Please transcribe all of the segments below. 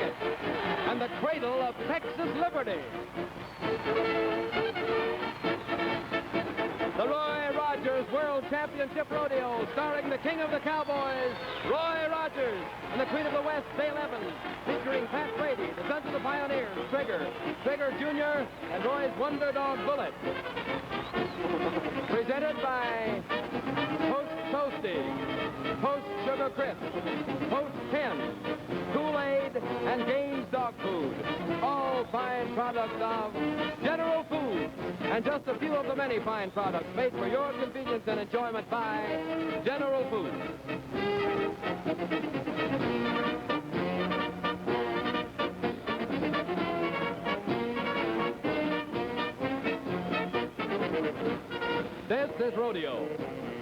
Market and the cradle of Texas liberty. The Roy Rogers World Championship Rodeo, starring the King of the Cowboys, Roy Rogers, and the Queen of the West, Dale Evans, featuring Pat Brady, the Sons of the Pioneers, Trigger Jr., and Roy's Wonder Dog Bullet. Presented by Post Toasty, Post Sugar Crisp, Post Tin, Kool-Aid, and Gaines Dog Food. All fine products of General Foods, and just a few of the many fine products made for your convenience and enjoyment by General Foods. This is rodeo,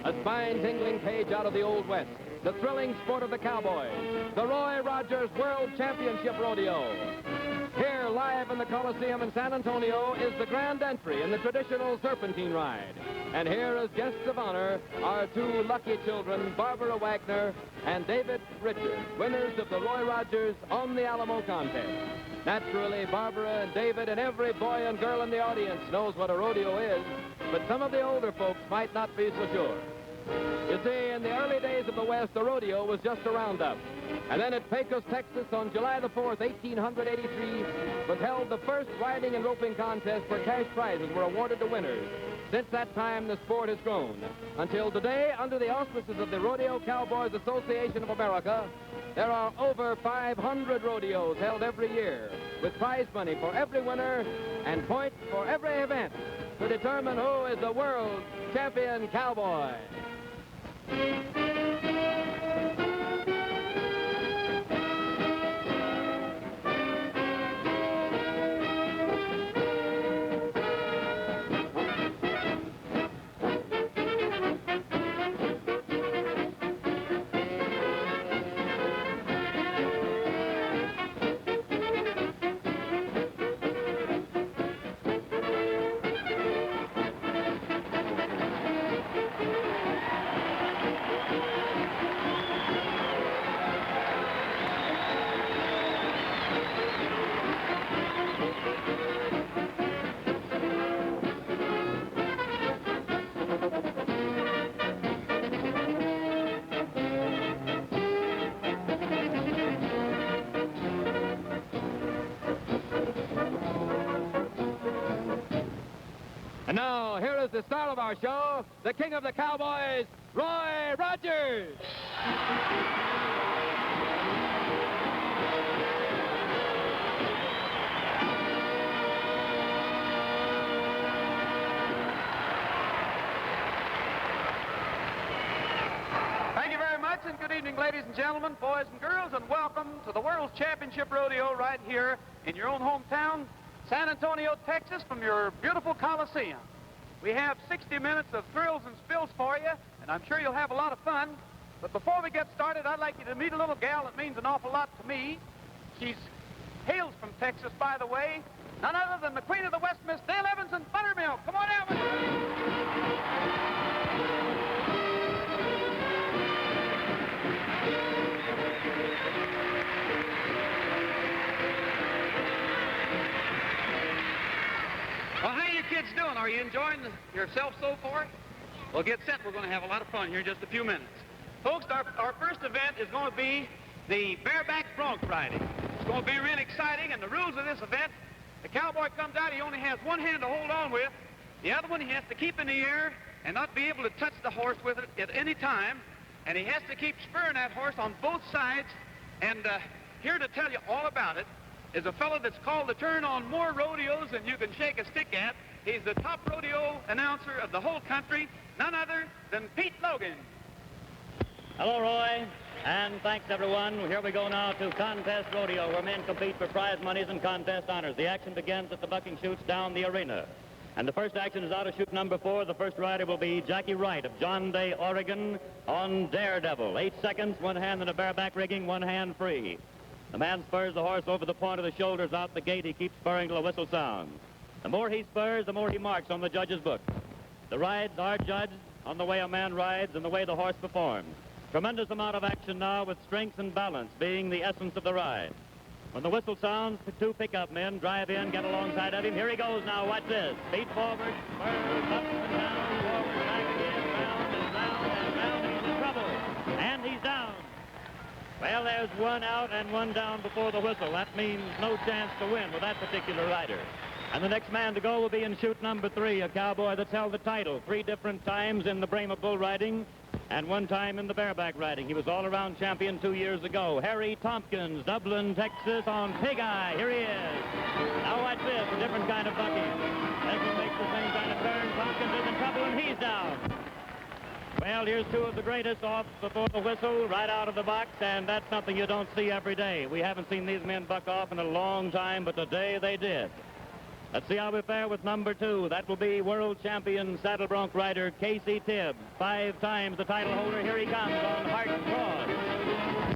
a spine-tingling page out of the Old West, the thrilling sport of the cowboys, the Roy Rogers World Championship Rodeo. Here, live in the Coliseum in San Antonio, is the grand entry in the traditional serpentine ride. And here, as guests of honor, are two lucky children, Barbara Wagner and David Richards, winners of the Roy Rogers On the Alamo contest. Naturally, Barbara and David and every boy and girl in the audience knows what a rodeo is, but some of the older folks might not be so sure. You see, in the early days of the West, the rodeo was just a roundup. And then at Pecos, Texas, on July the 4th, 1883, was held the first riding and roping contest where cash prizes were awarded to winners. Since that time, the sport has grown. Until today, under the auspices of the Rodeo Cowboys Association of America, there are over 500 rodeos held every year, with prize money for every winner and points for every event to determine who is the world champion cowboy. And now, here is the star of our show, the King of the Cowboys, Roy Rogers. Thank you very much, and good evening, ladies and gentlemen, boys and girls, and welcome to the World Championship Rodeo right here in your own hometown, San Antonio, Texas, from your beautiful Coliseum. We have 60 minutes of thrills and spills for you, and I'm sure you'll have a lot of fun. But before we get started, I'd like you to meet a little gal that means an awful lot to me. She hails from Texas, by the way. None other than the Queen of the West, Miss Dale Evans and Buttermilk. Come on out with Well, how are you kids doing? Are you enjoying yourself so far? Well, get set. We're going to have a lot of fun here in just a few minutes. Folks, our first event is going to be the Bareback bronc riding. It's going to be really exciting, and the rules of this event, the cowboy comes out, he only has one hand to hold on with. The other one he has to keep in the air and not be able to touch the horse with it at any time. And he has to keep spurring that horse on both sides. And here to tell you all about it is a fellow that's called to turn on more rodeos than you can shake a stick at. He's the top rodeo announcer of the whole country, none other than Pete Logan. Hello, Roy, and thanks, everyone. Here we go now to Contest Rodeo, where men compete for prize monies and contest honors. The action begins at the bucking chutes down the arena. And the first action is out of chute number 4. The first rider will be Jackie Wright of John Day, Oregon, on Daredevil. 8 seconds, one hand in a bareback rigging, one hand free. The man spurs the horse over the point of the shoulders out the gate. He keeps spurring till the whistle sounds. The more he spurs, the more he marks on the judge's book. The rides are judged on the way a man rides and the way the horse performs. Tremendous amount of action now, with strength and balance being the essence of the ride. When the whistle sounds, the two pickup men drive in, get alongside of him. Here he goes now. Watch this. Feet forward, spurs up and down, forward, back again, round and round and round, and he's in trouble. And he's down. Well, there's one out and one down before the whistle. That means no chance to win with that particular rider. And the next man to go will be in chute number 3, a cowboy that's held the title 3 different times in the Brahma bull riding and 1 time in the bareback riding. He was all-around champion 2 years ago. Harry Tompkins, Dublin, Texas, on Pig Eye. Here he is. Now watch this, a different kind of bucking. As he makes the same kind of turn, Tompkins is in trouble, and he's down. Well, here's 2 of the greatest off before the whistle, right out of the box, and that's something you don't see every day. We haven't seen these men buck off in a long time, but today they did. Let's see how we fare with number 2. That will be world champion saddle bronc rider Casey Tibbs, 5 times the title holder. Here he comes on Hart Cross.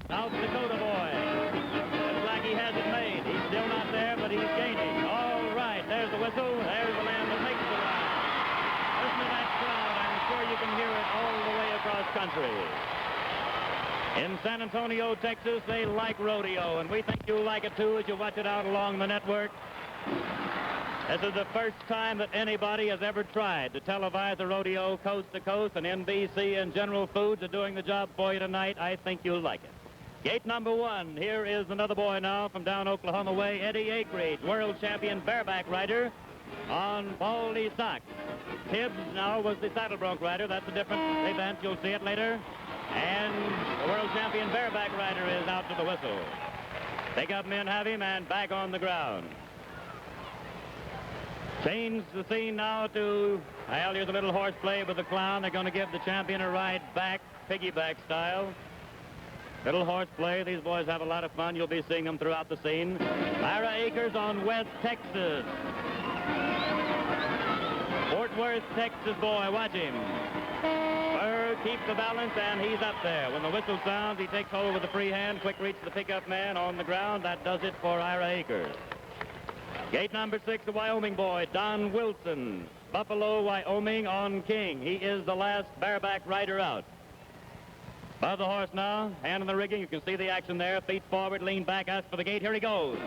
South Dakota boy. Looks like he has it made. He's still not there, but he's gaining. All right, there's the whistle. There's the man that makes the ride. Listen to that crowd. I'm sure you can hear it all the way across country. In San Antonio, Texas, they like rodeo, and we think you'll like it too as you watch it out along the network. This is the first time that anybody has ever tried to televise a rodeo coast to coast, and NBC and General Foods are doing the job for you tonight. I think you'll like it. Gate number 1. Here is another boy now from down Oklahoma way, Eddie Akridge, world champion bareback rider on Baldy Sock. Tibbs now was the saddle bronc rider. That's a different event. You'll see it later. And the world champion bareback rider is out to the whistle. Pickup men have him and back on the ground. Change the scene now to, well, here's a little horseplay with the clown. They're going to give the champion a ride back, piggyback style. Little horseplay. These boys have a lot of fun. You'll be seeing them throughout the scene. Ira Akers on West Texas. Fort Worth, Texas boy. Watch him. Burr keeps the balance, and he's up there. When the whistle sounds, he takes hold with the free hand. Quick reach the pickup man on the ground. That does it for Ira Akers. Gate number 6, the Wyoming boy, Don Wilson. Buffalo, Wyoming on King. He is the last bareback rider out. Above the horse now, hand on the rigging. You can see the action there. Feet forward, lean back, ask for the gate. Here he goes.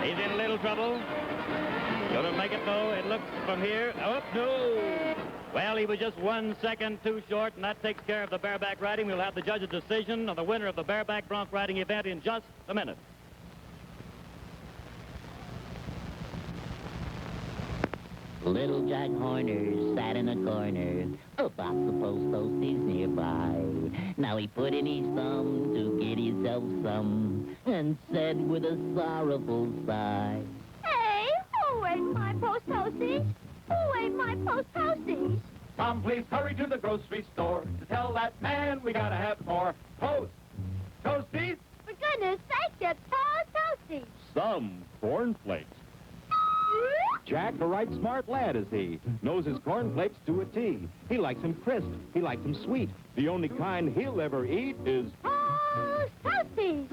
He's in a little trouble. Gonna make it, though. It looks from here. Oh, no. Well, he was just 1 second too short, and that takes care of the bareback riding. We'll have the judge's decision on the winner of the bareback bronc riding event in just a minute. Little Jack Horner sat in a corner, a box of post toasties nearby. Now he put in his thumb to get himself some, and said with a sorrowful sigh, Hey, who ate my post toasties? Who ate my post toasties? Tom, please hurry to the grocery store to tell that man we gotta have more post toasties. For goodness sake, get post toasties. Some cornflakes. Jack, a right smart lad is he, knows his cornflakes to a T. He likes them crisp, he likes them sweet. The only kind he'll ever eat is Post toasties.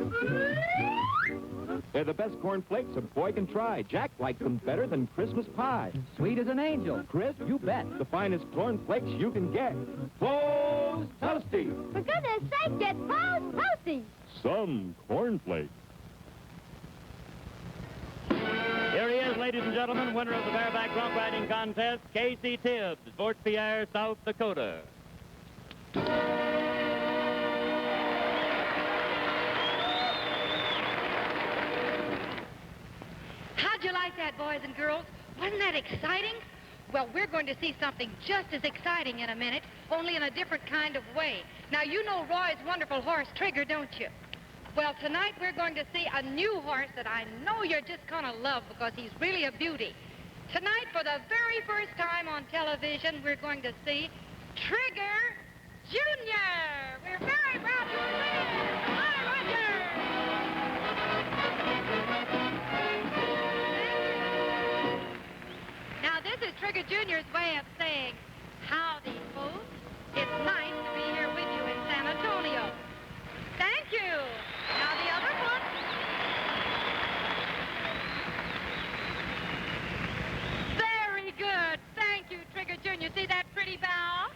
they're the best cornflakes a boy can try. Jack likes them better than Christmas pie. Sweet as an angel. Crisp, you bet. The finest cornflakes you can get. Post Toasties. For goodness sake, get post toasties. Some cornflakes. Here he is, ladies and gentlemen, winner of the bareback bronc riding contest, Casey Tibbs, Fort Pierre, South Dakota. How'd you like that, boys and girls? Wasn't that exciting? Well, we're going to see something just as exciting in a minute, only in a different kind of way. Now, you know Roy's wonderful horse, Trigger, don't you? Well, tonight we're going to see a new horse that I know you're just going to love because he's really a beauty. Tonight, for the very first time on television, we're going to see Trigger Jr. We're very proud to present Roy Rogers. Now, this is Trigger Jr.'s way of saying, howdy, folks. It's nice to be here with you in San Antonio. Thank you. Now the other one. Very good. Thank you, Trigger Jr. See that pretty bow?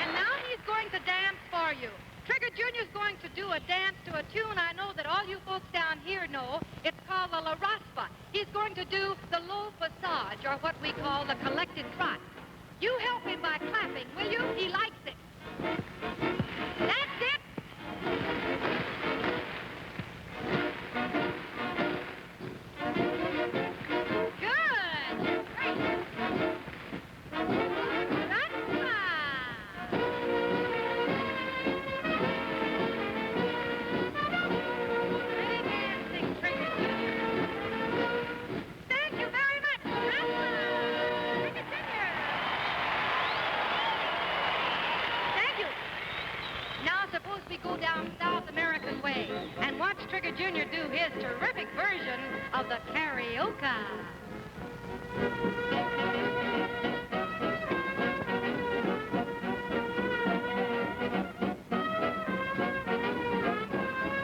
And now he's going to dance for you. Trigger Jr.'s going to do a dance to a tune I know that all you folks down here know. It's called the La Raspa. He's going to do the low passage, or what we call the collected trot. You help him by clapping, will you? He likes it. That's it. Good. Great. We go down South American way and watch Trigger Jr. do his terrific version of the karaoke.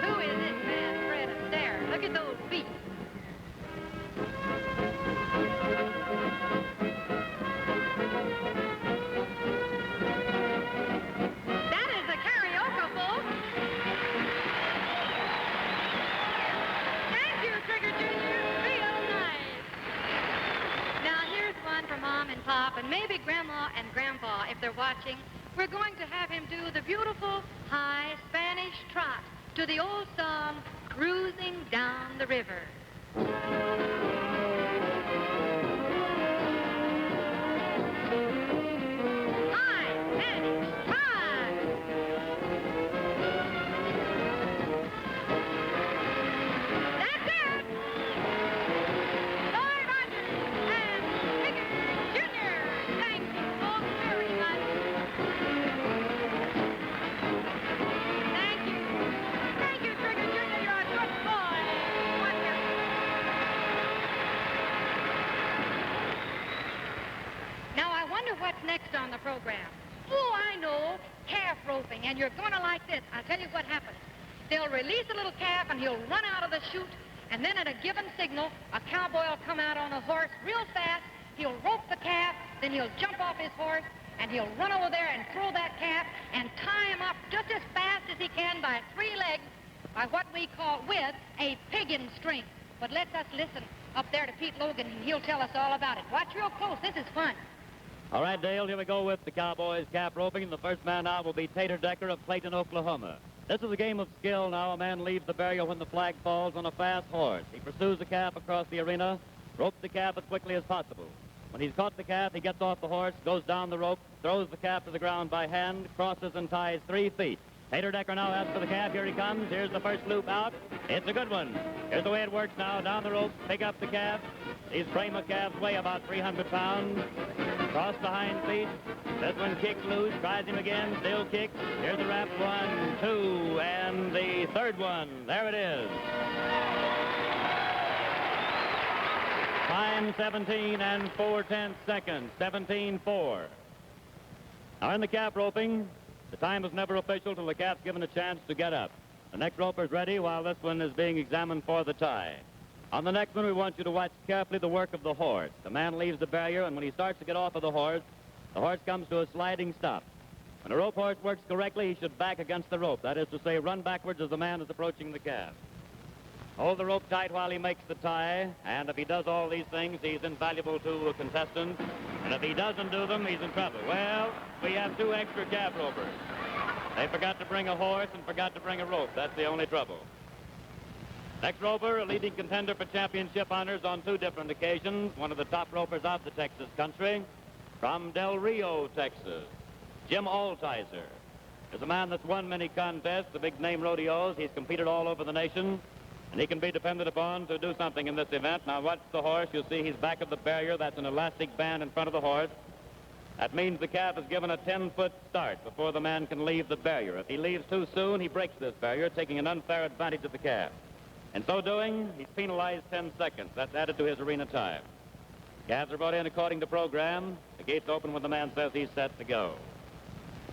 Who is this man, Fred Astaire? Look at those feet. Mom and Pop, and maybe Grandma and Grandpa, if they're watching, we're going to have him do the beautiful high Spanish trot to the old song, Cruising Down the River. High Spanish trot! That's it! Roy Rogers and Trigger Jr. Thank you all very much. Thank you. Thank you, Trigger Jr. You're a good boy. Wonderful. Now, I wonder what's next on the program. Oh, I know. Calf roping. And you're going to like this. I'll tell you what happens. They'll release a little calf, and he'll run out of the chute. And then at a given signal, a cowboy will come out on a horse real fast. He'll rope the calf, then he'll jump off his horse, and he'll run over there and throw that calf and tie him up just as fast as he can by 3 legs by what we call with a piggin string. But let's us listen up there to Pete Logan, and he'll tell us all about it. Watch real close. This is fun. All right, Dale, here we go with the Cowboys calf roping. The first man out will be Tater Decker of Clayton, Oklahoma. This is a game of skill now. A man leaves the barrier when the flag falls on a fast horse. He pursues the calf across the arena, ropes the calf as quickly as possible. When he's caught the calf, he gets off the horse, goes down the rope, throws the calf to the ground by hand, crosses and ties 3 feet. Tater Decker now has for the calf. Here he comes. Here's the first loop out. It's a good one. Here's the way it works now. Down the rope, pick up the calf. These Kramer calves weigh about 300 pounds. Cross the hind feet. This one kicks loose, tries him again, still kicks. Here's the wrap. 1, 2, and the third one. There it is. Time 17 and 4/10 seconds. 17-4. Now in the calf roping, the time is never official till the calf's given a chance to get up. The next roper's ready while this one is being examined for the tie. On the next one, we want you to watch carefully the work of the horse. The man leaves the barrier, and when he starts to get off of the horse comes to a sliding stop. When a rope horse works correctly, he should back against the rope. That is to say, run backwards as the man is approaching the calf. Hold the rope tight while he makes the tie, and if he does all these things, he's invaluable to a contestant. And if he doesn't do them, he's in trouble. Well, we have 2 extra calf ropers. They forgot to bring a horse and forgot to bring a rope. That's the only trouble. Next roper, a leading contender for championship honors on 2 different occasions. One of the top ropers of the Texas country, from Del Rio, Texas, Jim Altizer. Is a man that's won many contests, the big-name rodeos. He's competed all over the nation, and he can be depended upon to do something in this event. Now, watch the horse. You'll see he's back of the barrier. That's an elastic band in front of the horse. That means the calf is given a 10-foot start before the man can leave the barrier. If he leaves too soon, he breaks this barrier, taking an unfair advantage of the calf. In so doing, he's penalized 10 seconds. That's added to his arena time. Calves are brought in according to program. The gates open when the man says he's set to go.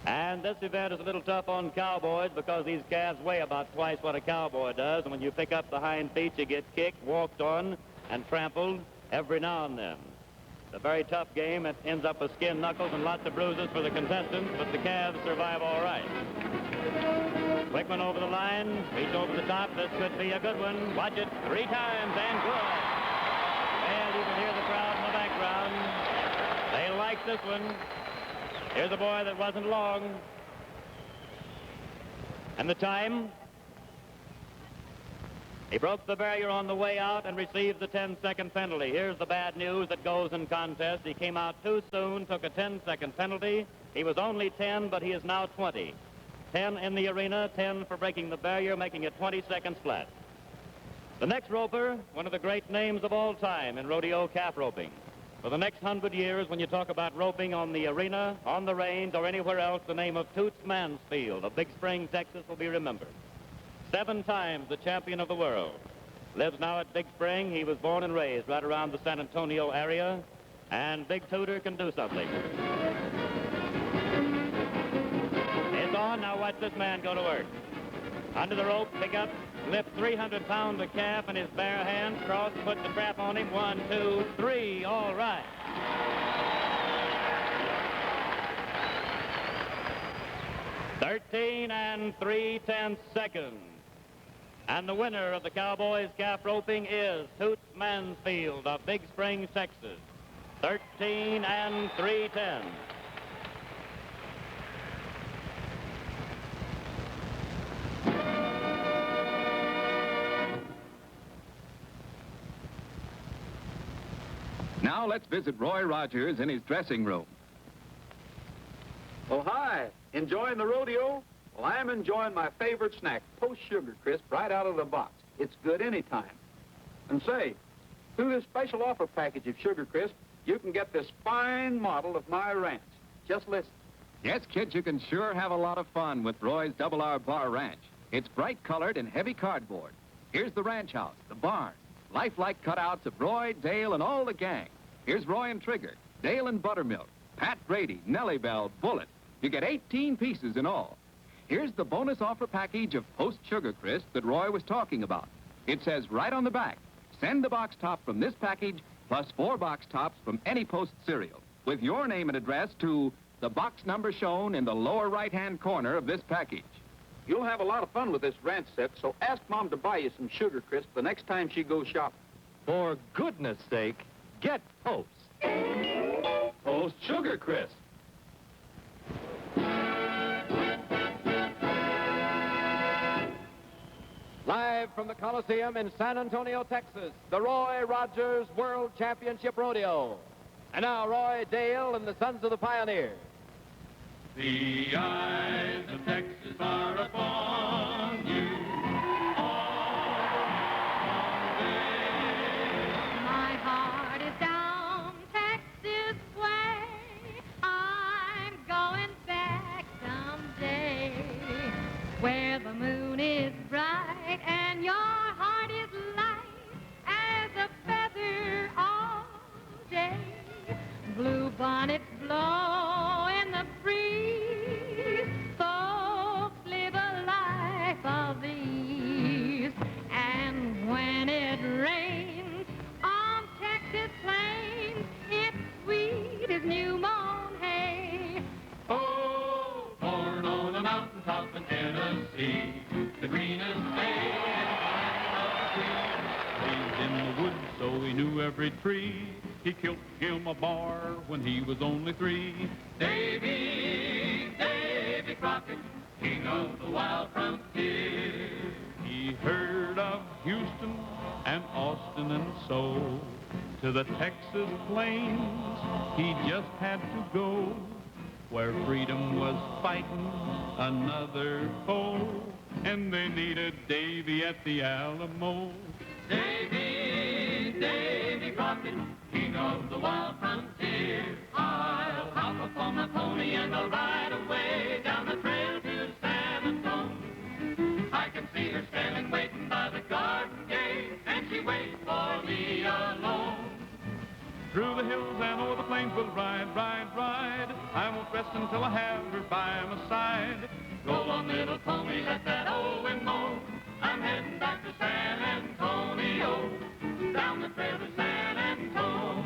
And this event is a little tough on cowboys because these calves weigh about twice what a cowboy does. And when you pick up the hind feet, you get kicked, walked on, and trampled every now and then. It's a very tough game. It ends up with skin, knuckles, and lots of bruises for the contestants, but the calves survive all right. Quick one over the line. Reach over the top. This could be a good one. Watch it 3 times and good. Well, you can hear the crowd in the background. They like this one. Here's a boy that wasn't long. And the time? He broke the barrier on the way out and received the 10-second penalty. Here's the bad news that goes in contest. He came out too soon, took a 10-second penalty. He was only 10, but he is now 20. 10 in the arena, 10 for breaking the barrier, making it 20 seconds flat. The next roper, one of the great names of all time in rodeo calf roping. For the next 100 years, when you talk about roping on the arena, on the range, or anywhere else, the name of Toots Mansfield of Big Spring, Texas, will be remembered. 7 times the champion of the world. Lives now at Big Spring. He was born and raised right around the San Antonio area, and Big Tooter can do something. It's on. Now watch this man go to work. Under the rope, pick up, lift 300 pounds of calf in his bare hands, cross, put the trap on him. 1, 2, 3. All right. $13 3/10 seconds. And the winner of the Cowboys calf roping is Toots Mansfield of Big Spring, Texas. 13 3/10. Now let's visit Roy Rogers in his dressing room. Oh, hi. Enjoying the rodeo? Well, I'm enjoying my favorite snack, Post Sugar Crisp, right out of the box. It's good anytime. And say, through this special offer package of Sugar Crisp, you can get this fine model of my ranch. Just listen. Yes, kids, you can sure have a lot of fun with Roy's Double R Bar Ranch. It's bright colored and heavy cardboard. Here's the ranch house, the barn, lifelike cutouts of Roy, Dale, and all the gang. Here's Roy and Trigger, Dale and Buttermilk, Pat Brady, Nellie Bell, Bullet. You get 18 pieces in all. Here's the bonus offer package of Post Sugar Crisp that Roy was talking about. It says right on the back, send the box top from this package plus 4 box tops from any Post cereal with your name and address to the box number shown in the lower right-hand corner of this package. You'll have a lot of fun with this ranch set, so ask Mom to buy you some Sugar Crisp the next time she goes shopping. For goodness sake, get Post. Post Sugar Crisp. Live from the Coliseum in San Antonio, Texas, the Roy Rogers World Championship Rodeo. And now Roy, Dale, and the Sons of the Pioneers. The eyes of Texas are upon you. My heart is down Texas way. I'm going back someday, where the moon is bright and your heart is light as a feather all day. Blue bonnets blow in the breeze. Folks live a life of ease. And when it rains on Texas plains, it's sweet as new mown hay. Oh, born on a mountaintop in Tennessee, the greenest bay raised in the woods, so he knew every tree. He killed him a bar when he was only 3. Davy Crockett, king of the wild frontier. He heard of Houston and Austin, and so to the Texas plains he just had to go, where freedom was fighting another foe, and they needed Davy at the Alamo. Davy Crockett, king of the wild frontier. I'll hop up on my pony and I'll ride away down the trail to San Antonio. I can see her standing waiting by the garden gate, and she waits for me alone. Through the hills and over the plains we'll ride, ride, ride. I won't rest until I have her by my side. Go on, little pony, let that old wind moan. I'm heading back to San Antonio, down the trail to San Antonio.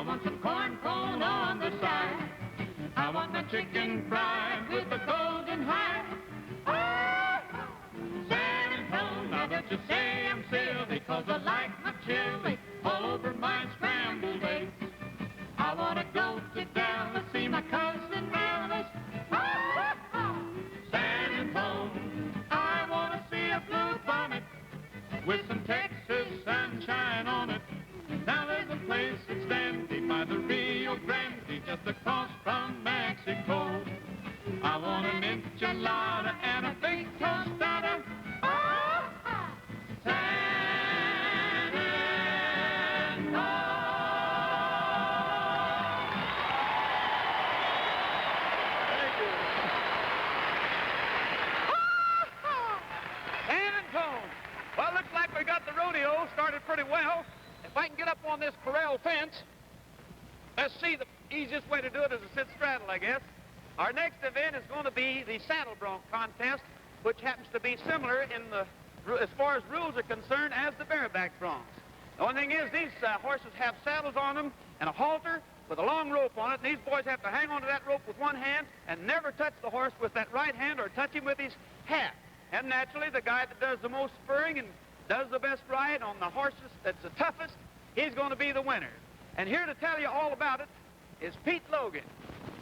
want some corn pone on the side. I want my chicken fried with the golden hide. San Antonio, now don't you say I'm silly, 'cause I like my chili all over my scrambled eggs. I want to go to Dallas, see my cousin Alice. San Antonio, I want to see a blue bonnet with some Texas sunshine on it. Now there's a place that's dandy by the Rio Grande, just across from Mexico. I want an enchilada and a big tostada. San Antonio. Thank you. San Antonio. Well, looks like we got the rodeo started pretty well. If I can get up on this corral fence, let's see, the easiest way to do it is to sit straddle, I guess. Our next event is going to be the saddle bronc contest, which happens to be similar as far as rules are concerned as the bareback broncs. The only thing is these horses have saddles on them and a halter with a long rope on it, and these boys have to hang onto that rope with one hand and never touch the horse with that right hand or touch him with his hat. And naturally, the guy that does the most spurring and does the best ride on the horses that's the toughest, he's going to be the winner. And here to tell you all about it is Pete Logan.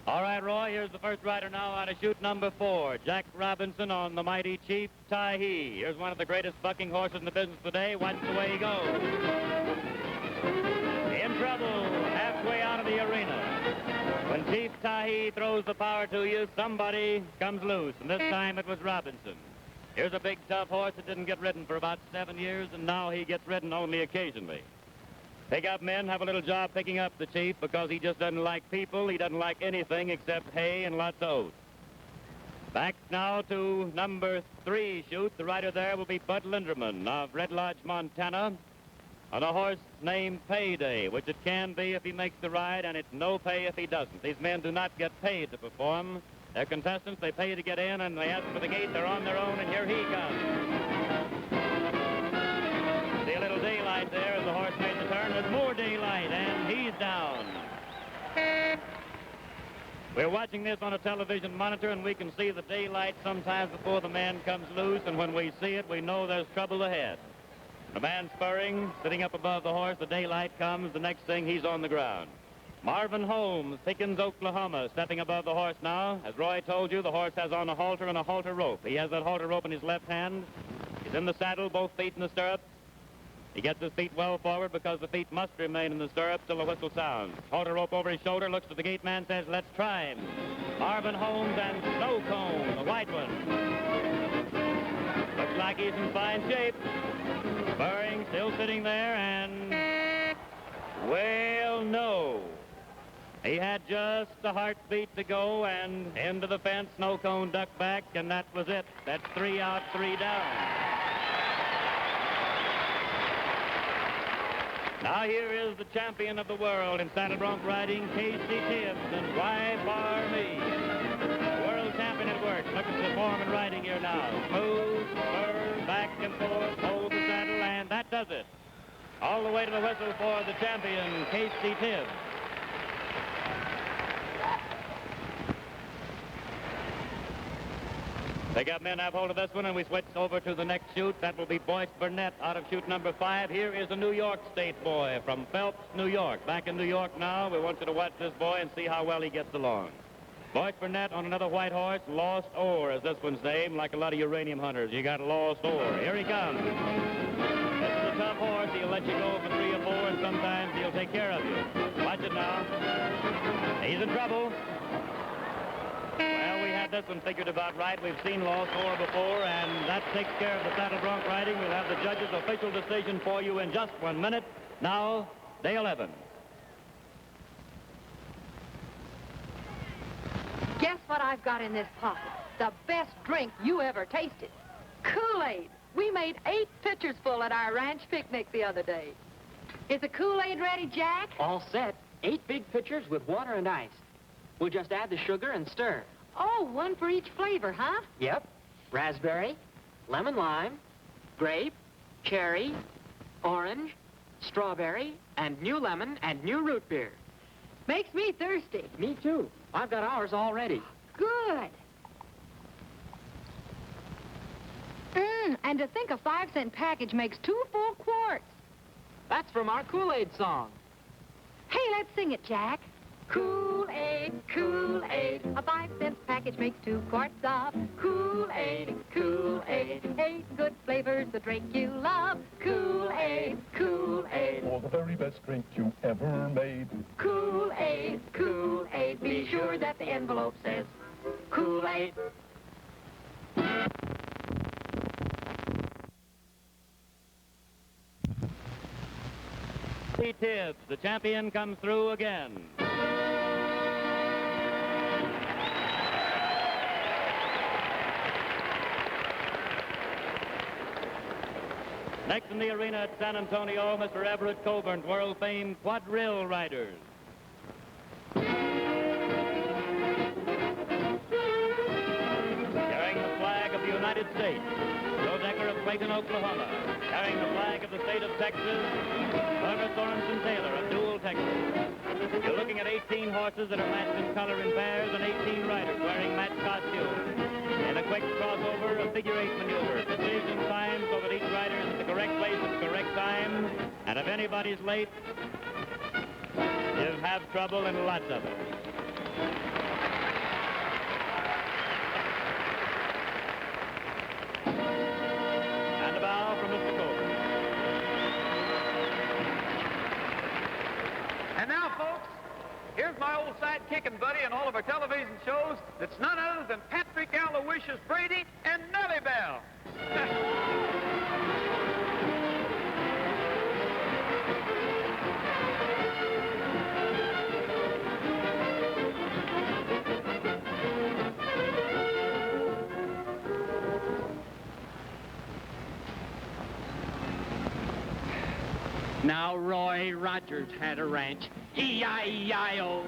All right, Roy, here's the first rider now out of chute number 4, Jack Robinson on the mighty Chief Tyhee. Here's one of the greatest bucking horses in the business today. Watch the way he goes. In trouble, halfway out of the arena. When Chief Tyhee throws the power to you, somebody comes loose, and this time it was Robinson. Here's a big, tough horse that didn't get ridden for about 7 years, and now he gets ridden only occasionally. Pick-up men have a little job picking up the Chief because he just doesn't like people. He doesn't like anything except hay and lots of oats. Back now to number 3 chute. The rider there will be Bud Linderman of Red Lodge, Montana, on a horse named Payday, which it can be if he makes the ride, and it's no pay if he doesn't. These men do not get paid to perform. They're contestants. They pay to get in, and they ask for the gate. They're on their own, and here he comes. See a little daylight there as the horse made the turn. There's more daylight, and he's down. We're watching this on a television monitor, and we can see the daylight sometimes before the man comes loose, and when we see it, we know there's trouble ahead. The man spurring, sitting up above the horse, the daylight comes, the next thing he's on the ground. Marvin Holmes, Pickens, Oklahoma, stepping above the horse now. As Roy told you, the horse has on a halter and a halter rope. He has that halter rope in his left hand. He's in the saddle, both feet in the stirrups. He gets his feet well forward because the feet must remain in the stirrups till the whistle sounds. Halter rope over his shoulder, looks to the gate man, says, let's try him. Marvin Holmes and Snow Cone, the white one. Looks like he's in fine shape. Spurring, still sitting there, and, well, no. He had just a heartbeat to go, and into the fence, Snow Cone ducked back, and that was it. That's 3 out, 3 down. Now here is the champion of the world in saddle bronc riding, Casey Tibbs, and why bar me? World champion at work. Look at the form and riding here now. Smooth, spur, back and forth, hold the saddle, and that does it. All the way to the whistle for the champion, Casey Tibbs. Pick-up men have hold of this one, and we switch over to the next chute. That will be Boyce Burnett out of chute number 5. Here is a New York State boy from Phelps, New York. Back in New York now. We want you to watch this boy and see how well he gets along. Boyce Burnett on another white horse, Lost Ore is this one's name, like a lot of uranium hunters. You got Lost Ore. Here he comes. This is a tough horse. He'll let you go for 3 or 4, and sometimes he'll take care of you. Watch it now. He's in trouble. Well, we had this one figured about right. We've seen Lost Ore before, and that takes care of the saddle bronc riding. We'll have the judge's official decision for you in just 1 minute. Now, Dale Evans. Guess what I've got in this pocket? The best drink you ever tasted. Kool-Aid. We made 8 pitchers full at our ranch picnic the other day. Is the Kool-Aid ready, Jack? All set. 8 big pitchers with water and ice. We'll just add the sugar and stir. Oh, one for each flavor, huh? Yep. Raspberry, lemon lime, grape, cherry, orange, strawberry, and new lemon and new root beer. Makes me thirsty. Me too. I've got ours already. Good. And to think a 5-cent package makes 2 full quarts. That's from our Kool-Aid song. Hey, let's sing it, Jack. Kool-Aid, Kool-Aid, a 5-cent package makes 2 quarts of Kool-Aid, Kool-Aid, 8 good flavors, the drink you love. Kool-Aid, Kool-Aid, For the very best drink you ever made. Kool-Aid, Kool-Aid, be sure that the envelope says Kool-Aid. Tibbs, the champion, comes through again. Next in the arena at San Antonio, Mr. Everett Coburn's world-famed Quadrille riders. Carrying the flag of the United States, Joe Decker of Clayton, Oklahoma. Carrying the flag of the state of Texas, Barbara Sorensen Taylor of Dual, Texas. You're looking at 18 horses that are matched in color in pairs and 18 riders wearing matched costumes. In a quick crossover, a figure-8 maneuver. Precision time so that each rider is at the correct place at the correct time. And if anybody's late, you'll have trouble and lots of it. And a bow from Mr. Coburn. And now, folks, here's my old side-kicking buddy in all of our television shows. That's none other than Patrick Aloysius Brady and Nellie Bell. Now, Roy Rogers had a ranch, E-I-E-I-O.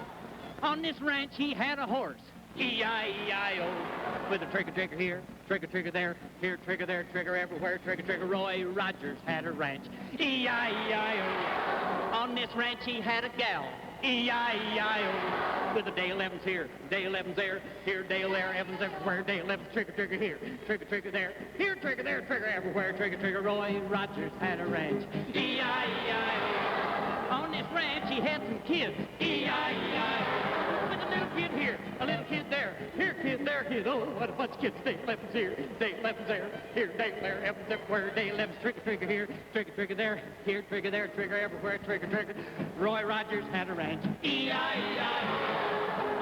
On this ranch, he had a horse, E-I-E-I-O. With a trigger here, trigger there, here, trigger there, trigger everywhere, trigger. Roy Rogers had a ranch, E-I-E-I-O. On this ranch, he had a gal, E-I-E-I-O. With a day 11's here, day 11's there, here, Dale there, Evans everywhere, day 11's trigger here, trigger there, here, trigger there, trigger everywhere, trigger. Roy Rogers had a ranch, E-I-E-I-O. On this ranch, he had some kids, E-I-E-I-O. With a little kid here, a little kid there, here, kid there, kid. Oh, what a bunch of kids, day 11's here, day 11's there, here, Dale there, Evans everywhere, day 11's trigger here, trigger there, here, trigger there, trigger everywhere, trigger. Roy Rogers had a ranch, E-I-E-I-O.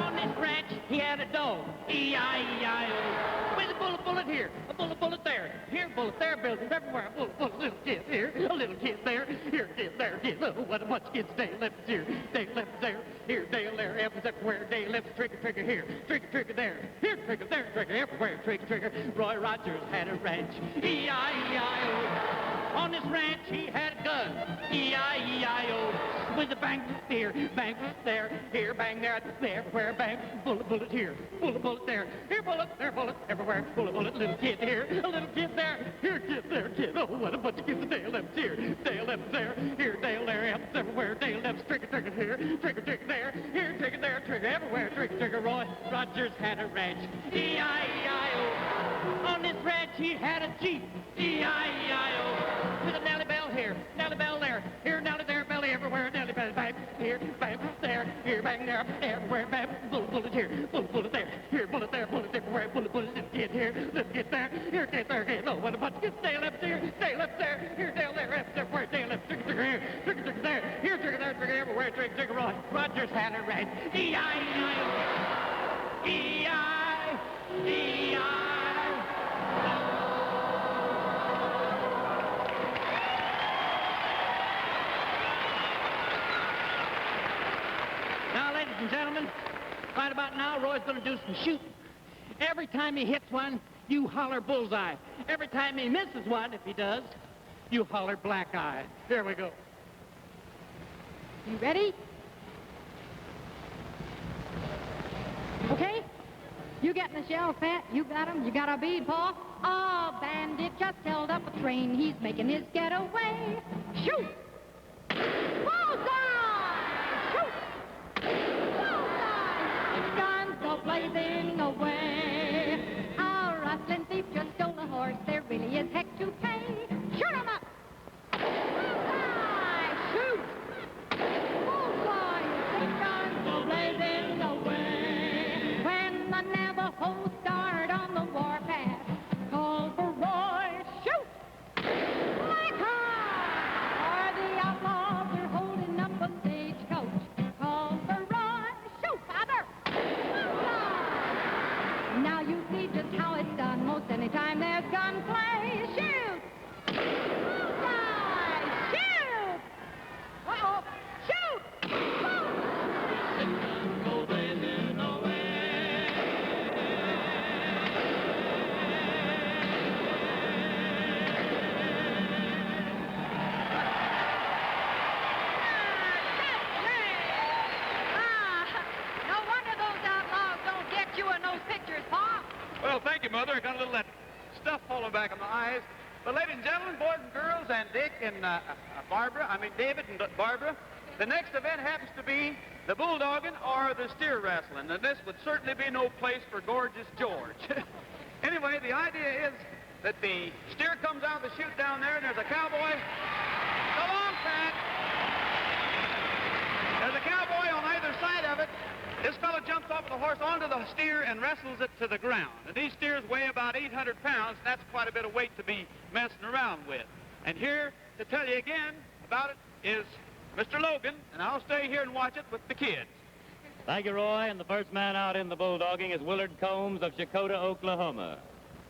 On this ranch, he had a dog, E-I-E-I-O. With a bullet here, a bullet there, here, bullet there, buildings everywhere, a bullet, little kid here, a little kid there, here, kid there, kid. Oh, what a bunch of kids, day 11's here, day 11's there, here, Dale there, Evans everywhere, day 11's trigger here, trigger there, here, trigger there, trigger everywhere, trigger. Roy Rogers had a ranch, E-I-E-I-O. On this ranch, he had a gun, E-I-E-I-O. With a bang here, bang there, here, bang there, everywhere, bang, bullet here, bullet there, here, bullet, there, bullet, everywhere, bullet, little kid here, a little kid there, here, kid there, kid. Oh, what a bunch of kids, day 11's here, day 11's there, here, Dale there, Evans everywhere, day 11's trigger here, trigger there, here, trigger there, trigger everywhere, trigger. Roy Rogers had a ranch, E-I-E-I-O. On this ranch, he had a Jeep, E-I-E-I-O. With a Nellie Bell here, Nellie Bell there, here, Nellie there, Belly everywhere, Nellie Bell, bang here, bang there, here, bang there, everywhere, bang, bullet here, bullet there, here, bullet there, bullet everywhere, bullet, little kid here, little kid there, here, kid there, kid. Oh, what a bunch of kids, day 11's here, day 11's there, here, Dale there, everywhere, day 11, trigger here, trigger there, here, trigger there, trigger everywhere, trigger. Roy Rogers had a ranch, E-I-E-I-O, E-I-E-I-O. Now, ladies and gentlemen, right about now, Roy's going to do some shooting. Every time he hits one, you holler bullseye. Every time he misses one, if he does, you holler black eye. Here we go. You ready? Okay? You getting the shell, Pat? You got him? You got a bead, Paul? Oh, bandit just held up a train. He's making his getaway. Shoot! Bullseye! Shoot! the whole start on the warpath. Call for Roy, shoot! My car! The outlaws are holding up a stagecoach. Call for Roy, shoot, father! Now you see just how it's done. Most any time there's gunplay, shoot! Bullseye, shoot! Uh-oh, shoot! No wonder those outlaws don't get you in those pictures, Pa. Well, thank you, Mother. I got a little of that stuff falling back in my eyes. But ladies and gentlemen, boys and girls, and Dick and David and Barbara, the next event happens to be the bulldogging or the steer wrestling. And this would certainly be no place for gorgeous George. Anyway, the idea is that the steer comes out of the chute down there, and there's a cowboy. So long, Pat. There's a cowboy on either side of it. This fellow jumps off of the horse onto the steer and wrestles it to the ground. And these steers weigh about 800 pounds. That's quite a bit of weight to be messing around with. And here to tell you again about it is Mr. Logan, and I'll stay here and watch it with the kids. Thank you, Roy. And the first man out in the bulldogging is Willard Combs of Chakota, Oklahoma.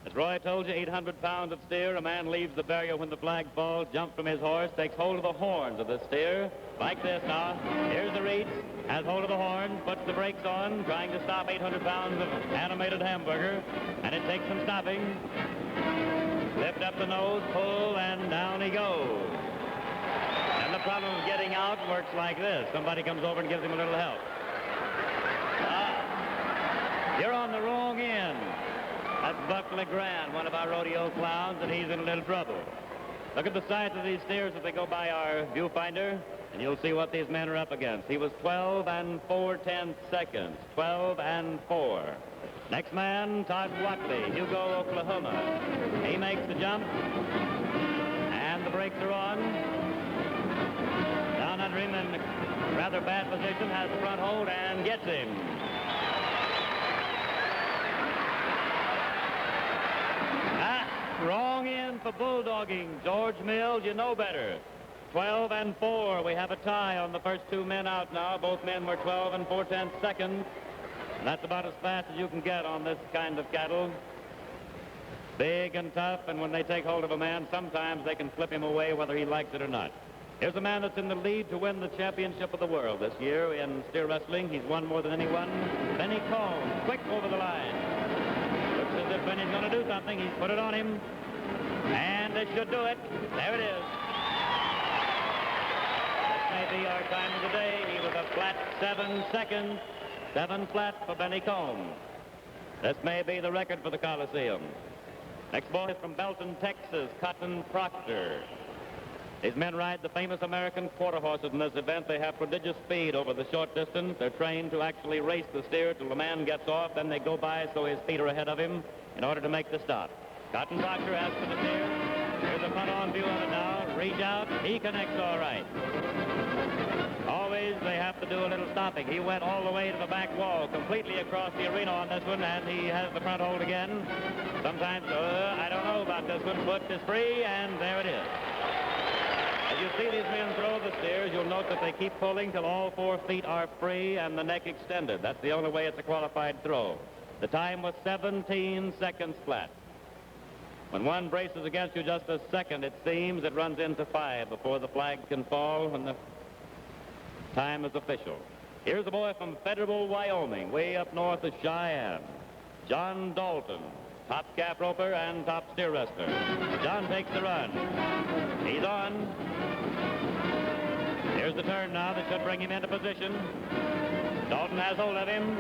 As Roy told you, 800 pounds of steer. A man leaves the barrier when the flag falls, jumps from his horse, takes hold of the horns of the steer, like this now. Here's the reach, has hold of the horns, puts the brakes on, trying to stop 800 pounds of animated hamburger, and it takes some stopping. Lift up the nose, pull, and down he goes. And the problem of getting out works like this. Somebody comes over and gives him a little help. You're on the wrong end. That's Buck LeGrand, one of our rodeo clowns, and he's in a little trouble. Look at the size of these steers as they go by our viewfinder, and you'll see what these men are up against. He was 12 and 4/10 seconds. 12 and 4. Next man, Todd Watley, Hugo, Oklahoma. He makes the jump, and the brakes are on. Down under him in a rather bad position, has the front hold and gets him. Wrong end for bulldogging. George Mills, you know better. 12 and 4. We have a tie on the first two men out now. Both men were 12 and 4/10 seconds. And that's about as fast as you can get on this kind of cattle. Big and tough, and when they take hold of a man, sometimes they can flip him away whether he likes it or not. Here's a man that's in the lead to win the championship of the world this year in steer wrestling. He's won more than anyone. Benny Combs, quick over the line. Looks as if Benny's going to do something. He's put it on him. And it should do it. There it is. This may be our time of the day. He was a flat 7 seconds. 7 flat for Benny Combs. This may be the record for the Coliseum. Next boy is from Belton, Texas, Cotton Proctor. These men ride the famous American quarter horses in this event. They have prodigious speed over the short distance. They're trained to actually race the steer till the man gets off. Then they go by so his feet are ahead of him in order to make the stop. Cotton Proctor has for the steer. Here's a front-on view of it now. Reach out. He connects all right. Always they have to do a little stopping. He went all the way to the back wall, completely across the arena on this one, and he has the front hold again. Sometimes, I don't know about this one. Foot is free, and there it is. As you see these men throw the steers, you'll note that they keep pulling till all 4 feet are free and the neck extended. That's the only way it's a qualified throw. The time was 17 seconds flat. When one braces against you just a second, it seems it runs into 5 before the flag can fall when the time is official. Here's a boy from Federal, Wyoming, way up north of Cheyenne. John Dalton, top calf roper and top steer wrestler. John takes the run. He's on. Here's the turn now that should bring him into position. Dalton has hold of him.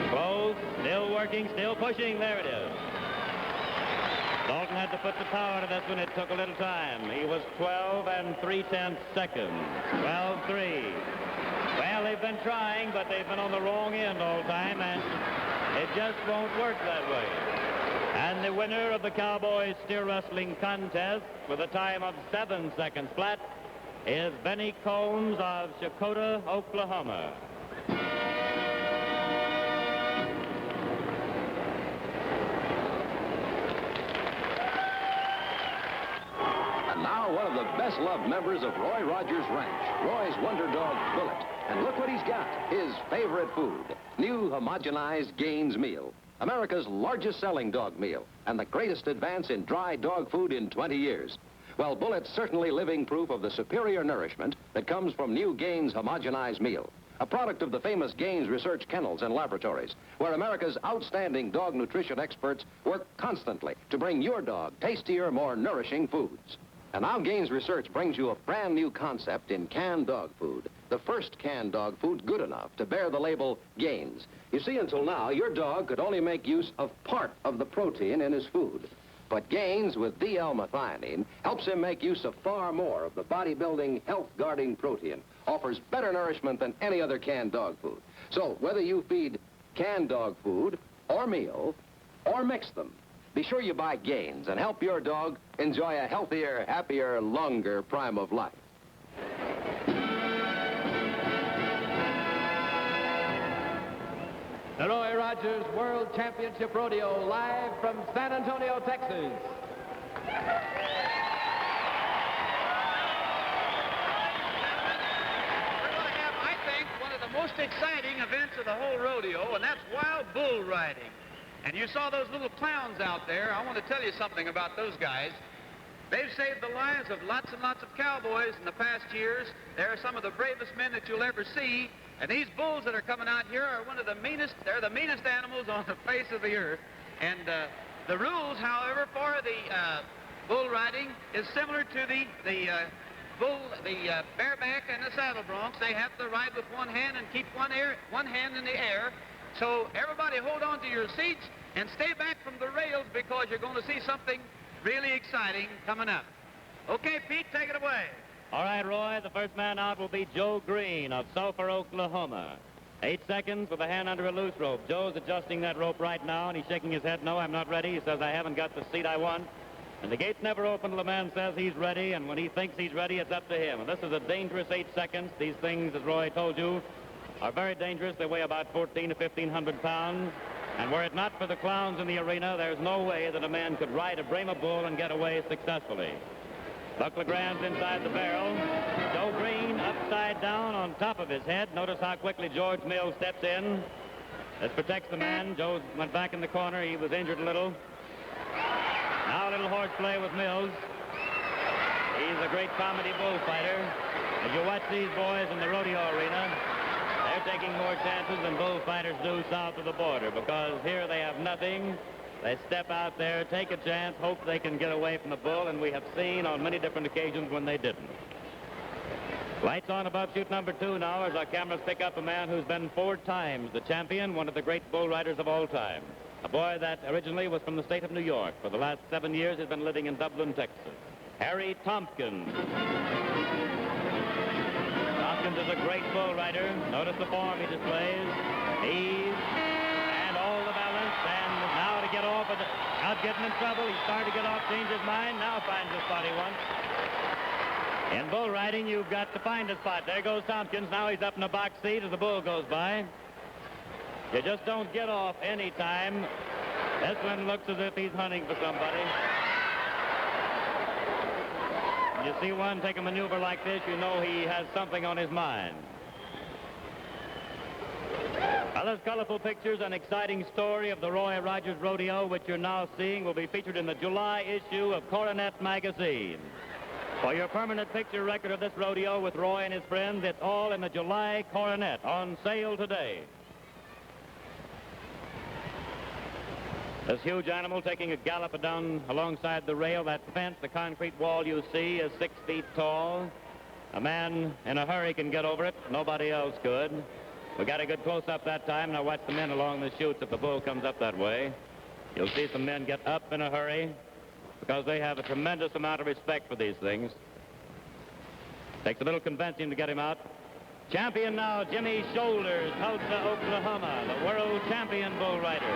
Close, still working, still pushing. There it is. Dalton had to put the power to this one. It took a little time. He was 12 and 3/10 seconds. 12-3. Well, they've been trying, but they've been on the wrong end all time, and it just won't work that way. And the winner of the Cowboys steer wrestling contest with a time of 7 seconds flat is Benny Combs of Chakota, Oklahoma. best-loved members of Roy Rogers Ranch, Roy's wonder dog, Bullet. And look what he's got, his favorite food, new homogenized Gaines meal, America's largest-selling dog meal, and the greatest advance in dry dog food in 20 years. Well, Bullet's certainly living proof of the superior nourishment that comes from new Gaines homogenized meal, a product of the famous Gaines Research Kennels and Laboratories, where America's outstanding dog nutrition experts work constantly to bring your dog tastier, more nourishing foods. And now Gaines Research brings you a brand new concept in canned dog food, the first canned dog food good enough to bear the label Gaines. You see, until now, your dog could only make use of part of the protein in his food. But Gaines, with D-L-methionine, helps him make use of far more of the bodybuilding, health-guarding protein, offers better nourishment than any other canned dog food. So, whether you feed canned dog food, or meal, or mix them, be sure you buy Gaines and help your dog enjoy a healthier, happier, longer prime of life. The Roy Rogers World Championship Rodeo, live from San Antonio, Texas. We're going to have, I think, one of the most exciting events of the whole rodeo, and that's wild bull riding. And you saw those little clowns out there. I want to tell you something about those guys. They've saved the lives of lots and lots of cowboys in the past years. They're some of the bravest men that you'll ever see. And these bulls that are coming out here are one of the meanest, they're the meanest animals on the face of the earth. And the rules, however, for the bull riding is similar to the bareback and the saddle broncs. They have to ride with one hand and keep one hand in the air. So everybody hold on to your seats and stay back from the rails because you're going to see something really exciting coming up. Okay, Pete, take it away. All right, Roy, the first man out will be Joe Green of Sulphur, Oklahoma. 8 seconds with a hand under a loose rope. Joe's adjusting that rope right now, and he's shaking his head. No, I'm not ready. He says, I haven't got the seat I want. And the gates never open till the man says he's ready, and when he thinks he's ready, it's up to him. And this is a dangerous 8 seconds. These things, as Roy told you, are very dangerous. They weigh about 1,400 to 1,500 pounds. And were it not for the clowns in the arena, there's no way that a man could ride a Brahma bull and get away successfully. Buck LeGrand's inside the barrel. Joe Green upside down on top of his head. Notice how quickly George Mills steps in. This protects the man. Joe went back in the corner. He was injured a little. Now a little horseplay with Mills. He's a great comedy bullfighter. As you watch these boys in the rodeo arena, they're taking more chances than bullfighters do south of the border because here they have nothing. They step out there, take a chance, hope they can get away from the bull, and we have seen on many different occasions when they didn't. Lights on above chute number 2 now as our cameras pick up a man who's been 4 times the champion, one of the great bull riders of all time. A boy that originally was from the state of New York. For the last 7 years, he's been living in Dublin, Texas. Harry Tompkins. Tompkins is a great bull rider. Notice the form he displays. Ease and all the balance. And now to get off, not getting in trouble. He's starting to get off, change his mind. Now finds the spot he wants. In bull riding, you've got to find a spot. There goes Tompkins. Now he's up in the box seat as the bull goes by. You just don't get off any time. This one looks as if he's hunting for somebody. You see one take a maneuver like this, you know he has something on his mind. Well, those colorful pictures and exciting story of the Roy Rogers Rodeo, which you're now seeing, will be featured in the July issue of Coronet magazine. For your permanent picture record of this rodeo with Roy and his friends, it's all in the July Coronet, on sale today. This huge animal taking a gallop down alongside the rail. That fence, the concrete wall you see, is 6 feet tall. A man in a hurry can get over it. Nobody else could. We got a good close-up that time. Now watch the men along the chutes if the bull comes up that way. You'll see some men get up in a hurry because they have a tremendous amount of respect for these things. Takes a little convincing to get him out. Champion now, Jimmy Shoulders, Tulsa, Oklahoma, the world champion bull rider.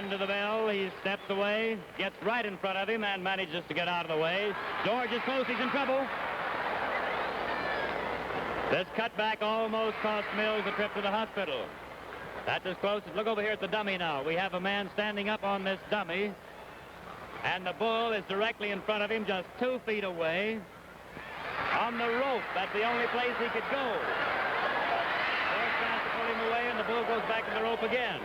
To the bell, he steps away, gets right in front of him, and manages to get out of the way. George is close, he's in trouble. This cutback almost cost Mills a trip to the hospital. That's as close as, look over here at the dummy now. We have a man standing up on this dummy, and the bull is directly in front of him, just 2 feet away. On the rope, that's the only place he could go. Horse tries to pull him away, and the bull goes back to the rope again.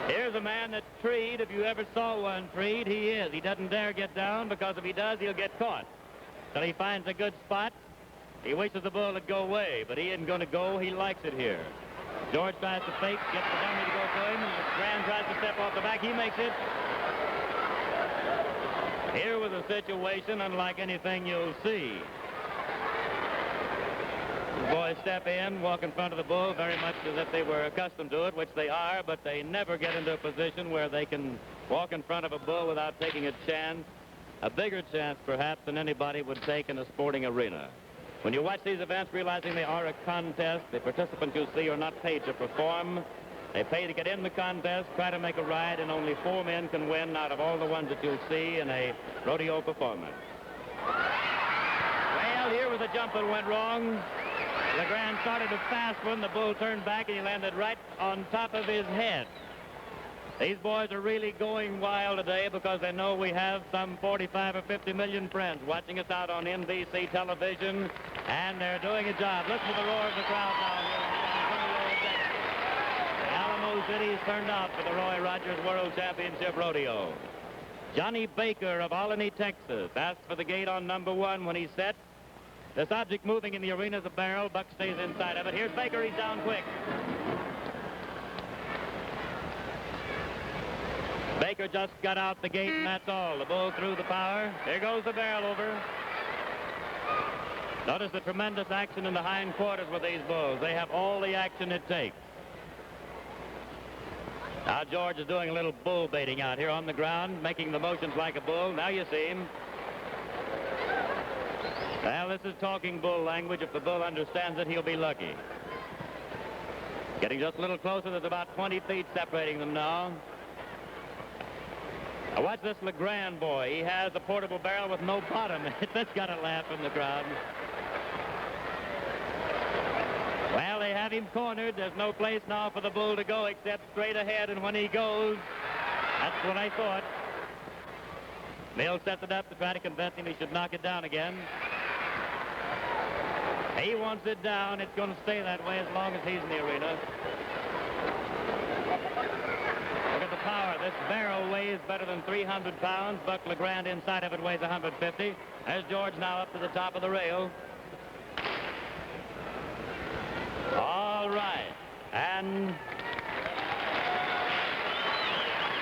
Here's a man that's treed. If you ever saw one treed, he is. He doesn't dare get down, because if he does, he'll get caught. So he finds a good spot. He wishes the bull would go away, but he isn't going to go. He likes it here. George tries to fake, gets the dummy to go for him, and Grand tries to step off the back. He makes it. Here was a situation unlike anything you'll see. The boys step in, walk in front of the bull, very much as if they were accustomed to it, which they are, but they never get into a position where they can walk in front of a bull without taking a chance, a bigger chance, perhaps, than anybody would take in a sporting arena. When you watch these events, realizing they are a contest, the participants you see are not paid to perform. They pay to get in the contest, try to make a ride, and only 4 men can win out of all the ones that you'll see in a rodeo performance. Well, here was a jump that went wrong. Legrand started a fast one. The bull turned back, and he landed right on top of his head. These boys are really going wild today because they know we have some 45 or 50 million friends watching us out on NBC television, and they're doing a job. Listen to the roar of the crowd now here in San Antonio Rodeo. Alamo City's turned out for the Roy Rogers World Championship Rodeo. Johnny Baker of Olney, Texas, asked for the gate on number 1 when he set. This object moving in the arena is a barrel. Buck stays inside of it. Here's Baker. He's down quick. Baker just got out the gate, and that's all. The bull threw the power. Here goes the barrel over. Notice the tremendous action in the hind quarters with these bulls. They have all the action it takes. Now George is doing a little bull baiting out here on the ground, making the motions like a bull. Now you see him. Well, this is talking bull language. If the bull understands it, he'll be lucky. Getting just a little closer. There's about 20 feet separating them now. Now watch this Legrand boy. He has a portable barrel with no bottom. That's got a laugh from the crowd. Well, they have him cornered. There's no place now for the bull to go except straight ahead, and when he goes, that's what I thought. Mill sets it up to try to convince him he should knock it down again. He wants it down. It's going to stay that way as long as he's in the arena. Look at the power. This barrel weighs better than 300 pounds. Buck Legrand inside of it weighs 150. There's George now up to the top of the rail. All right. And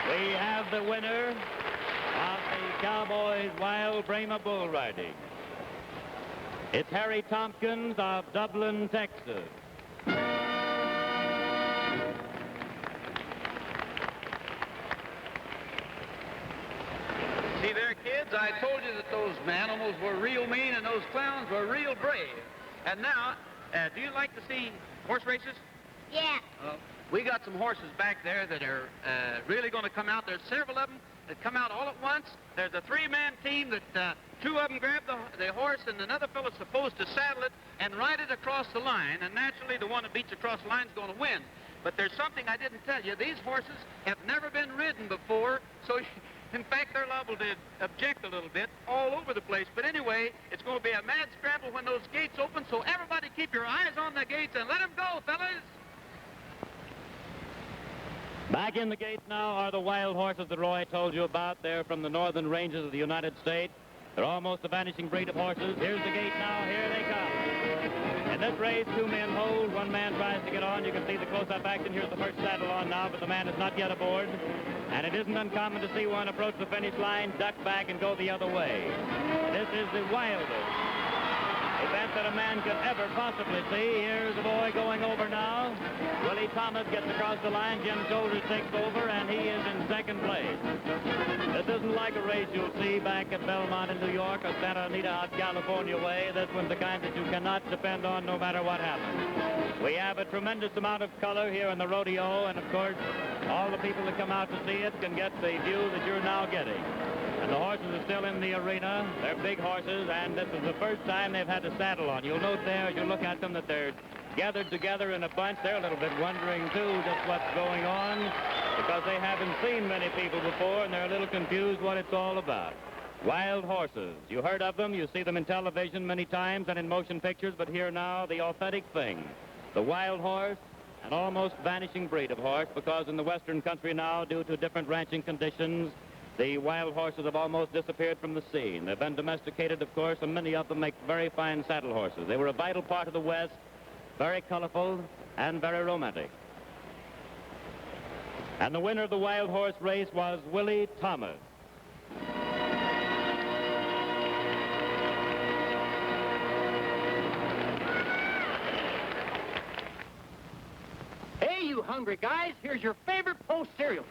we have the winner of the Cowboys' Wild Brahma Bull Riding. It's Harry Tompkins of Dublin, Texas. See there, kids, I told you that those animals were real mean and those clowns were real brave. And now, do you like to see horse races? Yeah. We got some horses back there that are really going to come out. There's several of them that come out all at once. There's a 3-man team that 2 of them grab the horse, and another fellow's supposed to saddle it and ride it across the line. And naturally, the one that beats across the line is going to win. But there's something I didn't tell you. These horses have never been ridden before, so in fact, they're liable to object a little bit all over the place. But anyway, it's going to be a mad scramble when those gates open, so everybody keep your eyes on the gates and let them go, fellas. Back in the gate now are the wild horses that Roy told you about. They're from the northern ranges of the United States. They're almost a vanishing breed of horses. Here's the gate now. Here they come. In this race, 2 men hold. 1 man tries to get on. You can see the close-up action. Here's the first saddle on now, but the man is not yet aboard. And it isn't uncommon to see one approach the finish line, duck back, and go the other way. This is the wildest event that a man could ever possibly see. Here's the boy going over now. Willie Thomas gets across the line. Jim Shoulders takes over, and he is in second place. This isn't like a race you'll see back at Belmont in New York or Santa Anita out California way. This one's the kind that you cannot depend on no matter what happens. We have a tremendous amount of color here in the rodeo, and of course, all the people that come out to see it can get the view that you're now getting. And the horses are still in the arena. They're big horses, and this is the first time they've had a saddle on. You'll note there, as you look at them, that they're gathered together in a bunch. They're a little bit wondering, too, just what's going on, because they haven't seen many people before, and they're a little confused what it's all about. Wild horses. You heard of them. You see them in television many times and in motion pictures, but here now, the authentic thing. The wild horse, an almost vanishing breed of horse, because in the western country now, due to different ranching conditions, the wild horses have almost disappeared from the scene. They've been domesticated, of course, and many of them make very fine saddle horses. They were a vital part of the West, very colorful and very romantic. And the winner of the wild horse race was Willie Thomas. Hey, you hungry guys, here's your favorite Post cereal.